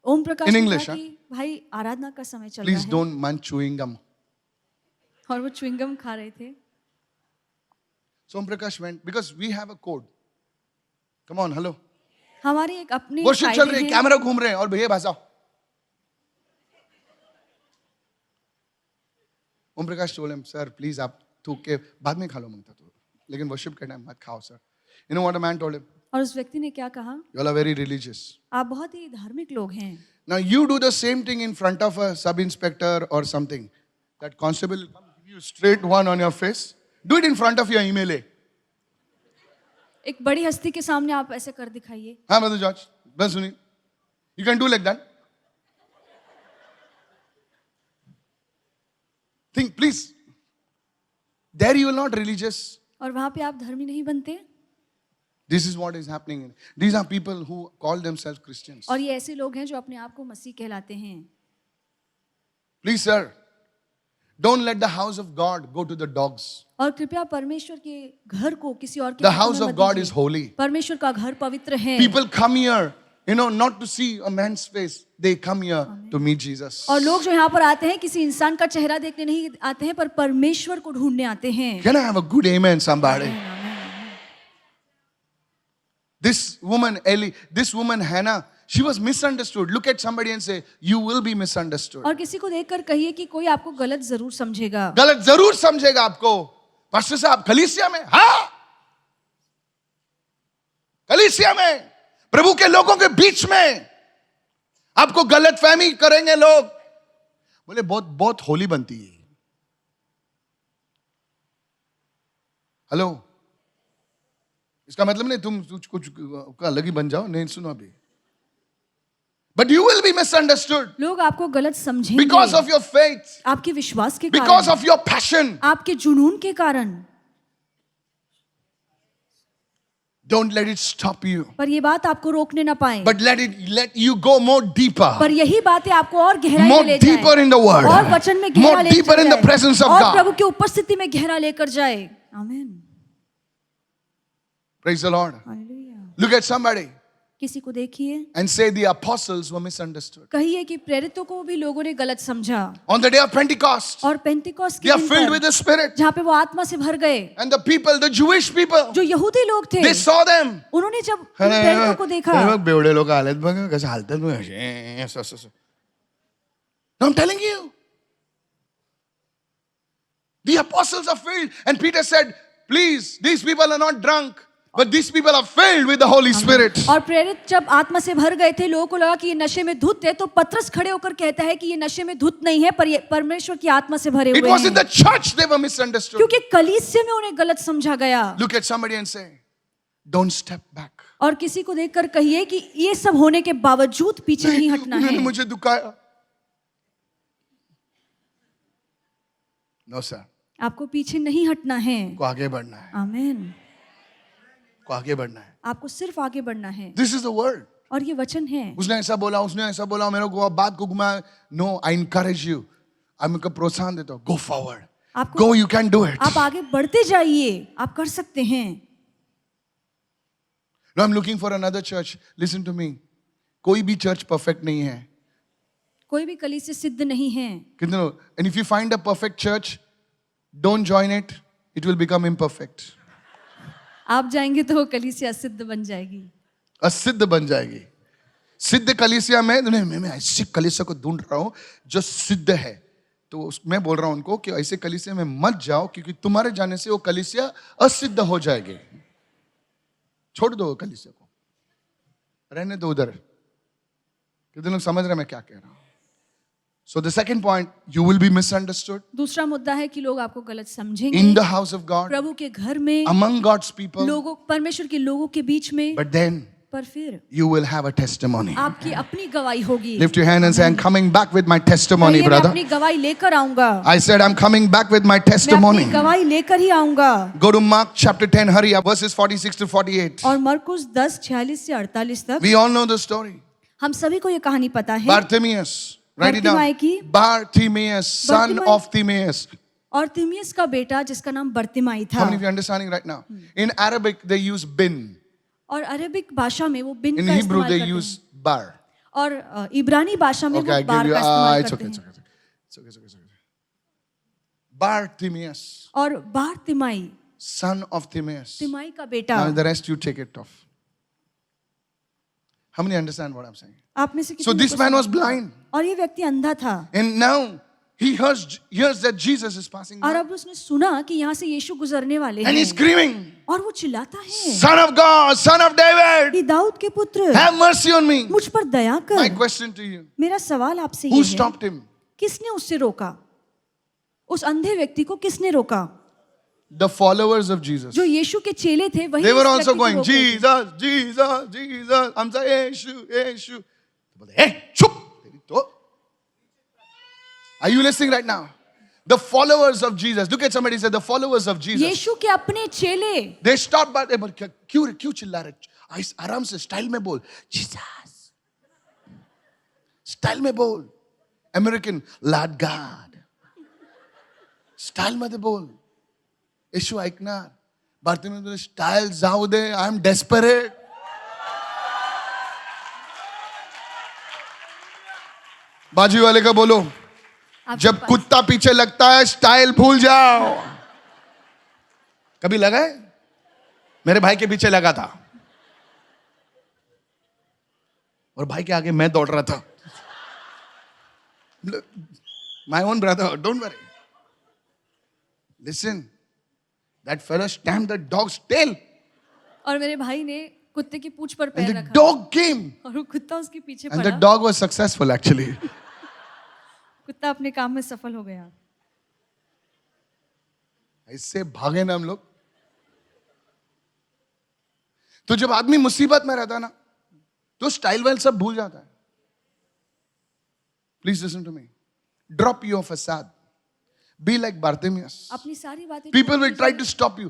ओम प्रकाश In ने English, कहा कि भाई आराधना का समय चल Please रहा है. don't munch chewing gum. और वो च्युइंगम खा रहे थे. So Om Prakash went because we have a code. Come on, hello. हमारी एक अपनी Worship चल रही है, कायदे हैं. कैमरा घूम रहे हैं और भैया भाषा. Om Prakash told him, Sir, please आप थूक के बाद में खा लो मांगता तो, लेकिन worship के टाइम मत खाओ sir. You know what a man told him? और उस व्यक्ति ने क्या कहा? You all are very religious. आप बहुत ही धार्मिक लोग हैं. Now you do the same thing in front of a sub-inspector or something. That constable will come give you straight one on your face. Do it in front of your MLA. एक बड़ी हस्ती के सामने आप ऐसे कर दिखाइए. हाँ brother George, brother Sunil. You can do like that. Think, please. There you are not religious. और वहां पे आप धर्मी नहीं बनते. This is what is happening. These are people who call themselves Christians. और ये ऐसे लोग हैं जो अपने आप को मसीह कहलाते हैं. Please, sir, don't let the house of God go to the dogs. और कृपया परमेश्वर के घर को किसी और के The हाथों house में of मत God दीजिए. is holy. परमेश्वर का घर पवित्र है. People come here You know, not to see a man's face. They come here to meet Jesus. और लोग जो यहाँ पर आते हैं किसी इंसान का चेहरा देखने नहीं आते हैं, पर परमेश्वर को ढूंढने आते हैं. Can I have a good amen, somebody? This woman, this woman, Hannah, she was misunderstood. Look at somebody and say, you will be misunderstood. और किसी को देखकर कहिए कि कोई आपको गलत जरूर समझेगा. गलत जरूर समझेगा आपको. पास्टर साहब, कलीसिया में, हाँ, कलीसिया में, प्रभु के लोगों के बीच में आपको गलत फहमी करेंगे लोग. बोले बहुत बहुत होली बनती है. हेलो, इसका मतलब नहीं तुम कुछ अलग ही बन जाओ. नहीं, सुनो अभी. But you will be misunderstood लोग आपको गलत समझेंगे because of your faith, आपके विश्वास के because कारण, of your passion. आपके जुनून के कारण. Don't let it stop you, पर ये बात आपको रोकने ना पाए. but let you go more deeper, पर यही बातें आपको और गहराई more में ले deeper जाए, in the word, और वचन में more गहरा ले deeper in the presence of और God. प्रभु की उपस्थिति में गहरा लेकर जाए. आमीन. Praise the Lord. Hallelujah. Look at somebody किसी को देखिए, and say the apostles were misunderstood. कहिए कि प्रेरितों को भी लोगों ने गलत समझा. On the day of Pentecost, और पेंतिकोस्त they के are दिन filled पर with the Spirit. जहाँ पे वो आत्मा से भर गए, And the people, the Jewish people, जो यहूदी लोग थे, they saw them. उन्होंने जब उन प्रेरितों को देखा, बेवड़े लोग हालत बघा कैसे हालतात में ऐसे. Now I'm telling you, the apostles are filled, and Peter said, please, these people are not drunk, but these people are filled with the Holy Spirit. और प्रेरित जब आत्मा से भर गए थे, लोगों को लगा कि ये नशे में धुत है, तो पतरस खड़े होकर कहता है कि ये नशे में धुत नहीं है, पर ये परमेश्वर की आत्मा से भरे It हुए was in हैं. the church they were misunderstood. क्योंकि कलीसिया में उन्हें गलत समझा गया. Look at somebody and say, don't step back. और किसी को देखकर कहिए कि ये सब होने के बावजूद पीछे नहीं हटना उन्होंने है. मुझे दुखाया. No sir. आपको पीछे नहीं हटना है. को आगे बढ़ना है. आमीन. को आगे बढ़ना है. आपको सिर्फ आगे बढ़ना है. This is the word. और ये वचन है. उसने ऐसा बोला, उसने ऐसा बोला, मेरे को बात को घुमाया. No, I encourage you. I'm को प्रोत्साहन देता हूँ. Go forward. आपको, Go, you can do it. आप आगे बढ़ते जाइए, आप कर सकते हैं. No, I'm looking for another church. Listen to me. कोई भी church perfect नहीं है. कोई भी कलीसिया सिद्ध नहीं है. कितने लोग? And if you find a perfect church, don't join it. It will become imperfect. आप जाएंगे तो वो कलीसिया सिद्ध बन जाएगी. असिद्ध बन जाएगी. सिद्ध कलीसिया में मैं ऐसी कलीसिया को ढूंढ रहा हूं जो सिद्ध है. तो मैं बोल रहा हूं उनको कि ऐसे कलीसिया में मत जाओ, क्योंकि तुम्हारे जाने से वो कलीसिया असिद्ध हो जाएगी. छोड़ दो कलीसिया को, रहने दो उधर. कितने लोग समझ रहे हैं मैं क्या कह रहा हूं? So the second point, you will be misunderstood दूसरा मुद्दा है कि लोग आपको गलत समझेंगे. in the house of God, प्रभु के घर में, among God's people, लोगों, परमेश्वर के लोगों के बीच में. but then पर फिर you will have a testimony. आपकी अपनी गवाही होगी. Lift your hand and say, I'm coming back with my testimony, कहिए, मैं brother. अपनी गवाही लेकर आऊंगा. I said, I'm coming back with my मैं अपनी testimony. गवाही लेकर ही आऊंगा. Go to Mark chapter 10, hurry up, verses 46 to 48. और मरकुस 10:46 से 48 तक. We all know the story. हम सभी को ये कहानी पता है. Bartimaeus, write it down. Bartimaeus, son of Timaeus. और तिमियस का बेटा जिसका नाम बर्तिमाई था. How many of you are understanding right now? In Arabic, they use bin. और अरेबिक भाषा में वो बिन In का Hebrew, इस्तेमाल they करते use हैं. bar. और इब्रानी भाषा में Okay, I वो बार give you. का इस्तेमाल It's करते okay, it's हैं. okay. It's okay, it's okay, it's okay. Bartimaeus, और बार तिमाई, son of Timaeus. तिमाई का बेटा. Now the rest you take it off. How many understand what I'm saying? आप में से So कितने this को man was समझ- blind. और ये व्यक्ति अंधा था. And now he hears that Jesus is passing और by. अब उसने सुना कि यहाँ से यीशु गुजरने वाले And he's हैं. screaming, और वो चिल्लाता है, Son of God, Son of David, कि दाऊद के पुत्र, have mercy on me. मुझ पर दया My कर. question to you, मेरा सवाल आपसे who ये है, stopped him? किसने उससे रोका? उस अंधे व्यक्ति को किसने रोका? The followers of Jesus. जो यीशु के चेले थे वही They were इस also व्यक्ति को going, रोक रहे थे. Jesus, Jesus, Jesus. I'm saying, Yeshu, Yeshu. Hey, chup. Are you listening right now? The followers of Jesus. Look at somebody and say, the followers of Jesus. यीशु के अपने चेले They stopped by. क्यों चिल्ला रहे? आराम से स्टाइल में बोल. Jesus. स्टाइल में बोल. American, Lord God. स्टाइल मध्ये बोल. यीशु ऐकणार. भारतीय स्टाईल जाऊ दे. I am desperate. बाजू वाले का बोलो, आपके जब पास- कुत्ता पीछे लगता है स्टाइल भूल जाओ। कभी लगा है? मेरे भाई के पीछे लगा था और भाई के आगे मैं दौड़ रहा था। My own brother, don't worry, listen, that fellow stamped the dog's tail और मेरे भाई ने कुत्ते की पूंछ पर पैर एंड द रखा डॉग केम और वो कुत्ता उसके पीछे एंड द पड़ा। Dog was successful actually. कुत्ता अपने काम में सफल हो गया। इससे भागे ना हम लोग। तो जब आदमी मुसीबत में रहता है ना, तो स्टाइल वाइल सब भूल जाता है। Please listen to me, drop your फसाद, बी लाइक बार्तिमेउस। अपनी सारी बातें People छोड़ will try दीजिए। to stop you.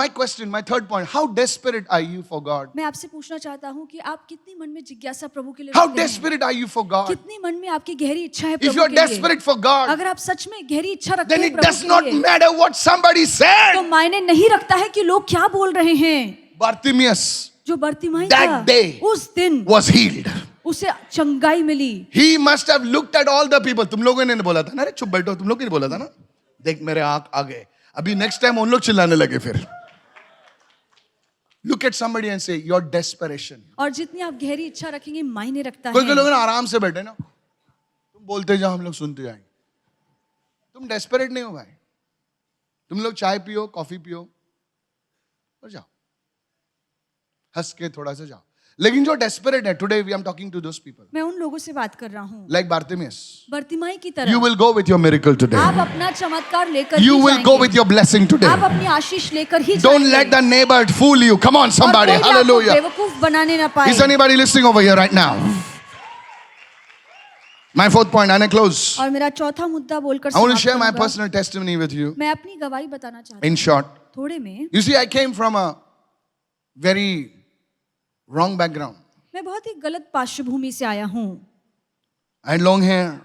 My question, my third point, how desperate are you for God? मैं आपसे पूछना चाहता हूँ कि आप कितनी मन में जिज्ञासा प्रभु के लिए How रखते हैं? desperate are you for God? कितनी मन में आपकी गहरी इच्छा है If प्रभु you're के लिए? desperate for God, अगर आप सच में गहरी इच्छा रखते then हैं it प्रभु does के not लिए, matter what somebody तो said. मायने नहीं रखता है कि लोग क्या बोल रहे हैं। Bartimaeus जो बर्तिमाई That था, day उस दिन was healed. उसे चंगाई मिली। He must have looked at all the people. तुम लोगों ने बोला था ना, अरे चुप बैठो, तुम लोग ने बोला था ना, देख मेरे आंख आ गए। अभी नेक्स्ट टाइम उन लोग चिल्लाने लगे फिर। Look at somebody and say, your desperation. और जितनी आप गहरी इच्छा रखेंगे मायने रखता कोई कोई लोग है। ना आराम से बैठे ना, तुम बोलते जाओ, हम लोग सुनते जाएंगे। तुम डेस्परेट नहीं हो भाई, तुम लोग चाय पियो, कॉफी पियो और जाओ, हंस के थोड़ा सा जाओ। लेकिन जो डेस्परेट है, today we am talking to those people मैं उन लोगों से बात कर रहा हूँ लाइक बार्तिमेउस। बर्तिमाई की You तरह। will go with your miracle today. आप अपना चमत्कार लेकर You he will go with जाएंगे। your blessing today. आप अपनी आशीष लेकर ही Don't जाएंगे। let the neighbor fool you. Come on, और somebody. कोई भी आपको Hallelujah. बेवकूफ बनाने ना पाए। Is anybody listening over here right now? My fourth point, and I close. और मेरा चौथा मुद्दा बोलकर I want to समाप्त share my करूंगा। personal testimony with you. मैं अपनी गवाही बताना चाहती In हूँ short, थोड़े में। you see, I came from a very wrong background. मैं बहुत ही गलत पार्श्वभूमि से आया हूँ। I had long hair.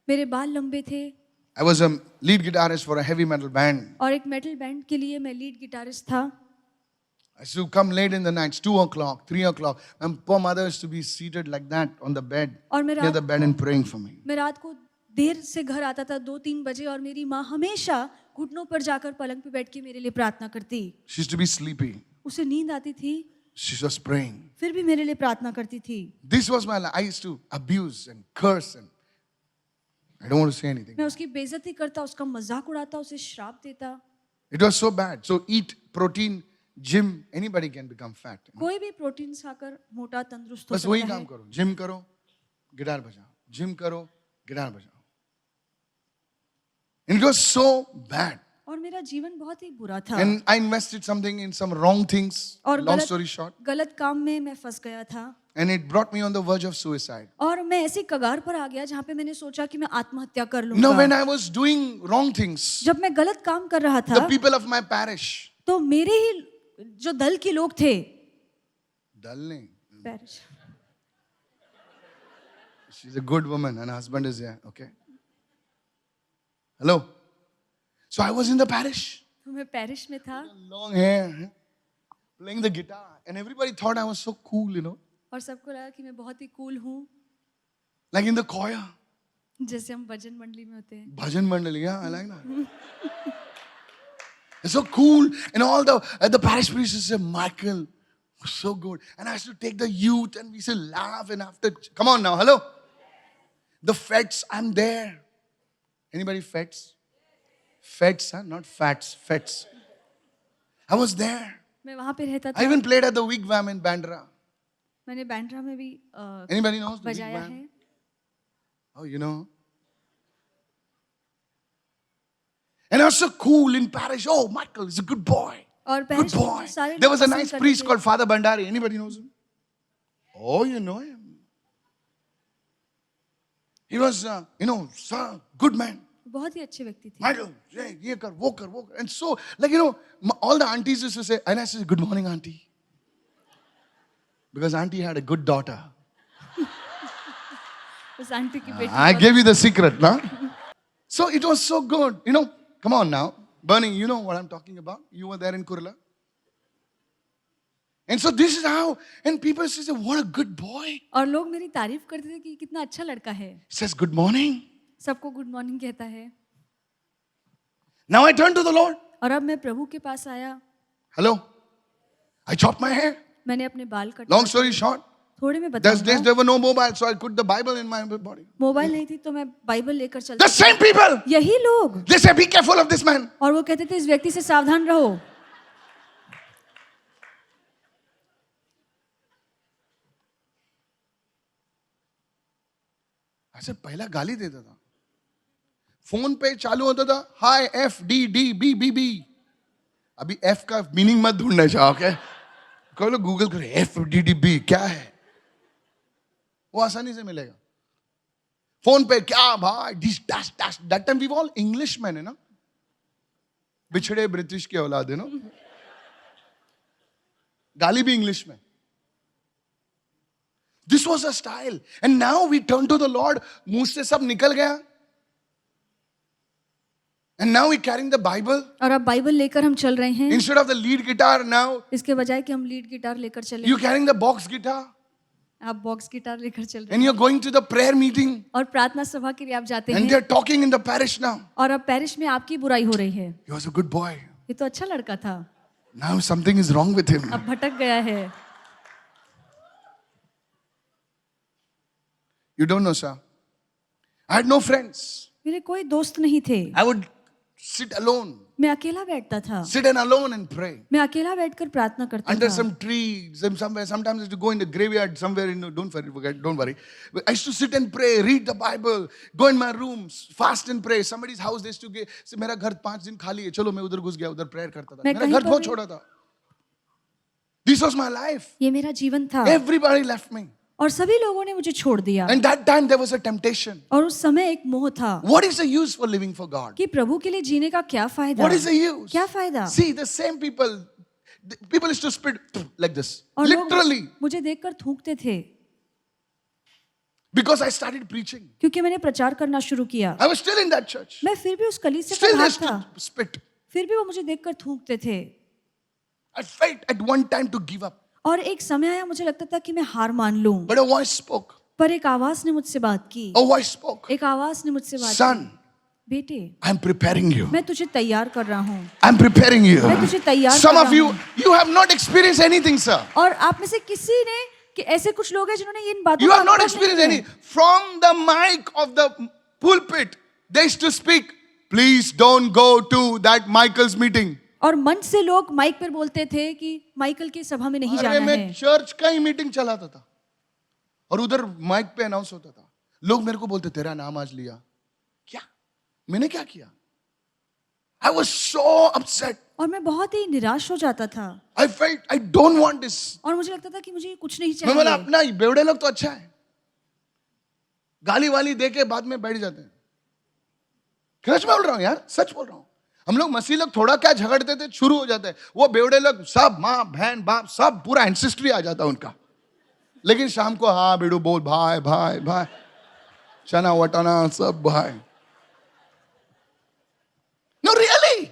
मेरे बाल लंबे थे I was a lead guitarist for a heavy metal band. और एक मेटल बैंड के लिए मैं लीड गिटारिस्ट था। I used to come late in the nights, 2 o'clock, 3 o'clock. And poor mother used to be seated like that on the bed, और मैं near the रात bed and praying for me. मैं रात को देर से घर आता था 2-3 बजे और मेरी माँ हमेशा घुटनों पर जाकर पलंग पे बैठ के मेरे लिए प्रार्थना करती। She used to be sleepy. उसे नींद आती थी She was praying. फिर भी मेरे लिए प्रार्थना करती थी। This was my life. I used to abuse and curse and I don't want to say anything. मैं उसकी बेइज्जती करता, उसका मजाक उड़ाता, उसे श्राप देता। It was so bad. So eat protein, gym, anybody can become fat. कोई भी प्रोटीन खाकर मोटा तंदुरुस्त हो बस वही सकता काम है। करो, जिम करो, गिटार बजाओ, जिम करो, गिटार बजाओ. And it was so bad. और मेरा जीवन बहुत ही बुरा था And I invested something in some wrong things. और Long story short. गलत काम में मैं फंस गया था And it brought me on the verge of suicide. और मैं ऐसी कगार पर आ गया जहाँ पे मैंने सोचा कि मैं आत्महत्या कर You know, when लूंगा। I was doing wrong things, जब मैं गलत काम कर रहा the था people of my parish, तो मेरे ही जो दल के लोग थे, dal nahi. Parish, She's a good woman and her husband is here, okay? Hello? So I was in the parish. तो मैं पैरिश में था Long hair, playing the guitar. And everybody thought I was so cool, you know? और सबको लगा कि मैं बहुत ही कूल हूँ, Like in the choir. जैसे हम भजन मंडली में होते हैं। Bhajan Mandali, yeah, I like that. It's so cool. And all the parish priests say, Michael, so good. And I used to take the youth and we used to laugh and after, come on now, hello? The fets, I'm there. Anybody fets? Fets, huh? Not fats, fets. I was there. मैं वहाँ पे रहता I था। even played at the Wigwam in Bandra. मैंने बैंड्रा में भी Anybody knows the बजाया Wigwam? है। Oh, you know. And I was so cool in parish. Oh, Michael is a good boy. और Good पैरिश boy. में सारे There लोग was a पसंद nice करते priest थे। called Father Bandari. Anybody knows him? Oh, you know him. He was, so good man. बहुत ही अच्छे व्यक्ति थे। Michael, ye kar, wo kar, wo kar. And so, like, all the aunties used to say, and I said, good morning, auntie. Because auntie had a good daughter. उस aunty की बेटी I बहुत- gave you the secret, no? So it was so good. Come on now. Bernie, you know what I'm talking about. You were there in Kurla. And so this is how, and people say, what a good boy. और लोग मेरी तारीफ करते थे कि कितना अच्छा लड़का है, He says, good morning. सबको गुड मॉर्निंग कहता है. Now I turn to the Lord. और अब मैं प्रभु के पास आया. Hello. I chopped my hair. मैंने अपने बाल कट. Long story short. थोड़े में Those days बताऊंगा. there were no mobile, so I put the Bible in my body. Mobile नहीं थी तो मैं बाइबल लेकर चलती. The same people. यही लोग. They say, be careful of this man. और वो कहते थे इस व्यक्ति से सावधान रहो. ऐसे पहला गाली देता था. फोन पे चालू होता था, hi F D D B B B. अभी एफ का मीनिंग मत ढूंढना चाहो, ओके? कोई लोग गूगल करे एफ डी डी बी क्या है, वो आसानी से मिलेगा. फोन पे क्या भाई dish dash dash. That time we were all English man, है ना, बिछड़े ब्रिटिश के औलाद, है ना. गाली भी इंग्लिश में. This was a style. And now we turn to the Lord. मुंह से सब निकल गया. And now we're carrying the Bible. और अब बाइबल लेकर हम चल रहे हैं. Instead of the lead guitar now, इसके बजाय कि हम लीड गिटार लेकर चले. you're carrying the box guitar. आप बॉक्स गिटार लेकर चल रहे And हैं. you're going to the prayer meeting. और प्रार्थना सभा के लिए आप जाते And हैं. they're talking in the parish now. और अब पेरिश में आपकी बुराई हो रही है. He was a good boy. ये तो अच्छा लड़का था, Now something is wrong with him. अब भटक गया है. You don't know, sir. I had no friends. मेरे कोई दोस्त नहीं थे. I would sit alone. मैं अकेला बैठता था. Sit and alone and pray. मैं अकेला बैठकर प्रार्थना करता Under था. some trees, and somewhere, sometimes I used to go in the graveyard somewhere in, don't worry. I used to sit and pray, read the Bible, go in my rooms, fast and pray. Somebody's house, they used to get, say, मेरा घर 5 दिन खाली है, चलो मैं उधर घुस गया, उधर prayer करता था. मैं मेरा कहीं घर पर बहुत भी- छोटा था. This was my life. ये मेरा जीवन था. Everybody left me. और सभी लोगों ने मुझे छोड़ दिया. And that time there was a temptation. और उस समय एक मोह था What is the use for living for God? कि प्रभु के लिए जीने का क्या फायदा. What is the use? क्या फायदा. See, the same people used to spit like this. और लोग Literally. मुझे देखकर थूकते थे. Because I started preaching. क्योंकि मैंने प्रचार करना शुरू किया. I was still in that church. मैं फिर भी उस कलीसिया Still का they भाग used था. to spit. फिर भी वो मुझे देखकर थूकते थे. I felt at one time to give up. और एक समय आया मुझे लगता था कि मैं हार मान लूं. But a voice spoke. पर एक आवाज ने मुझसे बात की. A voice spoke. एक आवाज ने मुझसे बात Son, की. बेटे, I'm preparing you. मैं तुझे तैयार कर रहा हूँ. I'm preparing you. मैं तुझे तैयार Some कर of रहा you, हूँ. you have not experienced anything, sir. और आप में से किसी ने कि ऐसे कुछ लोग हैं जिन्होंने इन बातों You का have not अनुभव experienced नहीं any. किया. From the mic of the pulpit, they used to speak, please don't go to that Michael's meeting. और मंच से लोग माइक पर बोलते थे कि माइकल की सभा में नहीं अरे जाना मैं है. चर्च का ही मीटिंग चलाता था और उधर माइक पे अनाउंस होता था. लोग मेरे को बोलते तेरा नाम आज लिया. क्या मैंने क्या किया? I was so upset. और मैं बहुत ही निराश हो जाता था. I felt I don't want this. और मुझे लगता था कि मुझे ये कुछ नहीं मैं बोला चाहिए. अपना बेवड़े लोग तो अच्छा है, गाली वाली दे के बाद में बैठ जाते हैं. सच बोल रहा हूं यार, सच बोल रहा हूं. हम लोग मसीह लोग थोड़ा क्या झगड़ते थे, शुरू हो जाते हैं. वो बेवड़े लोग सब माँ बहन बाप सब पूरा एंसेस्ट्री आ जाता है उनका. लेकिन शाम को हाँ बेड़ू बोल भाई भाई भाई चना वटाना सब भाई. No really.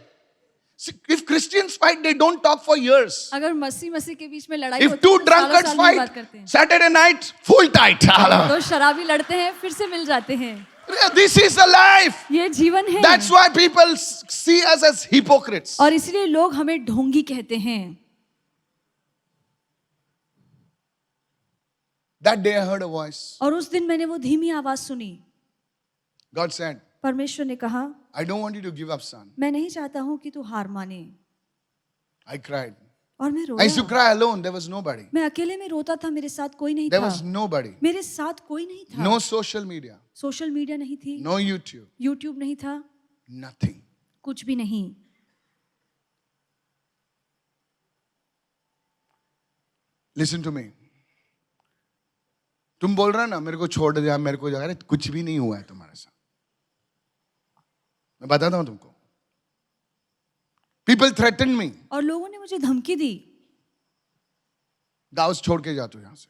See, if Christians fight, they don't talk for years. अगर मसीह के बीच में लड़ाई If होती two है तो सालों drunkards साल नहीं बात fight, करते हैं. Saturday night full tight. तो शराबी लड़ते हैं फिर से मिल जाते हैं. This is the life. ये जीवन है. That's why people see us as hypocrites. और इसलिए लोग हमें ढोंगी कहते हैं. That day I heard a voice. और उस दिन मैंने वो धीमी आवाज सुनी. God said, परमेश्वर ने कहा, I don't want you to give up, son. मैं नहीं चाहता हूँ कि तू हार माने. I cried. और मैं I used to रोया. cry alone. There was nobody. मैं अकेले में रोता था. मेरे साथ कोई नहीं There था. was nobody. मेरे साथ कोई नहीं था. No social media. Social media नहीं थी. No YouTube. यूट्यूब नहीं था. Nothing. कुछ भी नहीं. Listen to me. तुम बोल रहे ना मेरे को छोड़ दिया, मेरे को अरे कुछ भी नहीं हुआ है तुम्हारे साथ. मैं बताता हूं तुमको. People threatened me. और लोगों ने मुझे धमकी दी. गाँव छोड़ के जा तू यहां से.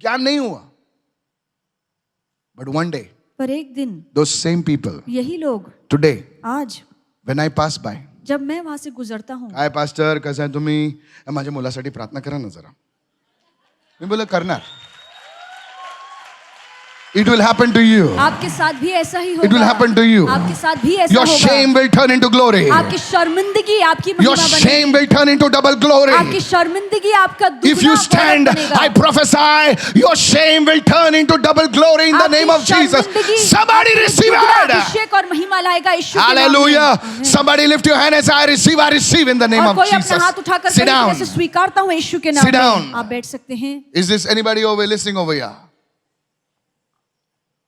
क्या नहीं हुआ. But one day, पर एक दिन those same people, यही लोग today, आज when I pass by, जब मैं वहां से गुजरता हूँ, काय पास्टर कसं आहे तुम्ही माझ्या मुलासाठी प्रार्थना करा ना जरा. मी बोला करणार. It will happen to you. आपके साथ भी ऐसा ही होगा. It will happen to you. आपके साथ भी ऐसा Your होगा. shame will turn into glory. आपकी शर्मिंदगी आपकी Your महिमा बनेगी. shame will turn into double glory. आपकी शर्मिंदगी आपका दुगना If you stand, बनेगा. I prophesy, your shame will turn into double glory in the name of Jesus. Somebody receive it. अभिषेक और महिमा लाएगा यीशु के नाम में. Hallelujah. Somebody lift your hand and say, I receive in the name और of कोई अपना Jesus. हाथ उठाकर Sit down. से स्वीकारता हूँ यीशु के नाम Sit में. down. आप बैठ सकते हैं. Is this anybody over listening over here?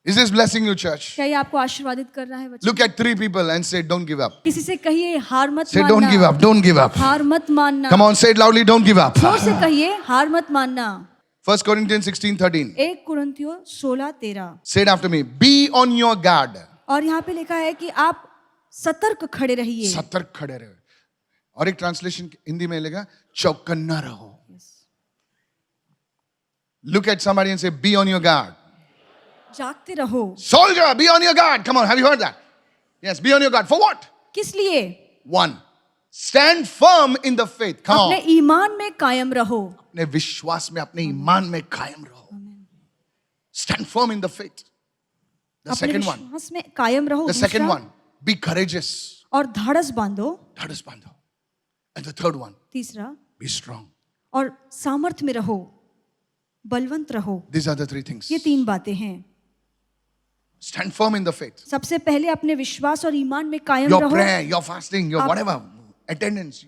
Is this blessing you, church? क्या ये आपको आशीर्वादित कर रहा है बच्चे? Look at 3 people and say, don't give up. किसी से कहिए हार मत Say, मानना. don't give up, don't give up. हार मत मानना. Come on, say it loudly, don't give up. जोर से कहिए हार मत मानना. 1 Corinthians 16:13. 1 कुरिन्थियों 16:13. Say it after me. Be on your guard. और यहाँ पे लिखा है कि आप सतर्क खड़े रहिए. सतर्क खड़े रहो. और एक ट्रांसलेशन हिंदी में लिखा चौकन्ना रहो. Look at somebody and say, be on your guard. जागते रहो. Soldier, be on your guard. Come on, have you heard that? Yes, be on your guard. For what? किस लिए? 1. Stand firm in the faith. Come अपने on. ईमान में कायम रहो. अपने विश्वास में, अपने ईमान में कायम रहो. Stand firm in the faith. The अपने second one. विश्वास में कायम रहो. The second दूसरा, one. Be courageous. और धाड़स बांधो. धड़स बांधो. And the third one. तीसरा, Be strong. और सामर्थ्य में रहो. बलवंत रहो. These are the 3 things. ये 3 बातें हैं. Stand firm in the faith. सबसे पहले अपने विश्वास और ईमान में कायम Your रहो. prayer, your fasting, your आप- whatever. Attendance.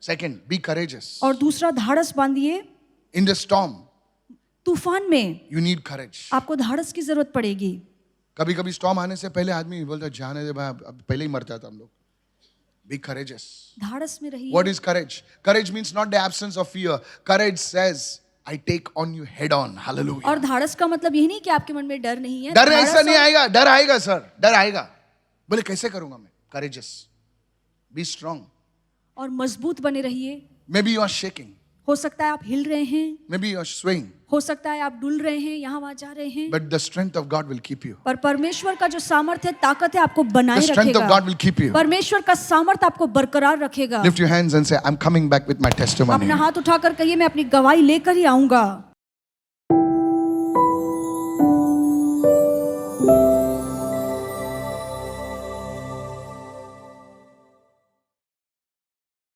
Second, be courageous. और दूसरा धाड़स बांधिए. In the storm, तूफान में you need courage. आपको धाड़स की जरूरत पड़ेगी. कभी कभी स्टॉर्म आने से पहले आदमी बोलता जाने दे भाई, अब पहले ही मर जाता हम लोग. Be courageous. धाड़स में रहिए. What is courage? Courage means not the absence of fear. Courage says, I take on you head on. Hallelujah. और धाड़स का मतलब यही नहीं कि आपके मन में डर नहीं है. डर धाड़स ऐसा नहीं और- आएगा. डर आएगा सर, डर आएगा. बोले कैसे करूंगा मैं? Courageous. Be strong. और मजबूत बने रहिए. Maybe you are shaking. हो सकता है आप हिल रहे हैं. Maybe you are swaying. हो सकता है आप डुल रहे हैं, यहाँ वहाँ जा रहे हैं. But the strength of God will keep you. पर परमेश्वर का जो सामर्थ्य है, ताकत है, आपको बनाए The strength of रखेगा. God will keep you. परमेश्वर का सामर्थ्य आपको बरकरार रखेगा. Lift your hands and say, I'm coming back with my testimony. अपना हाथ उठाकर कहिए मैं अपनी गवाही लेकर ही आऊंगा.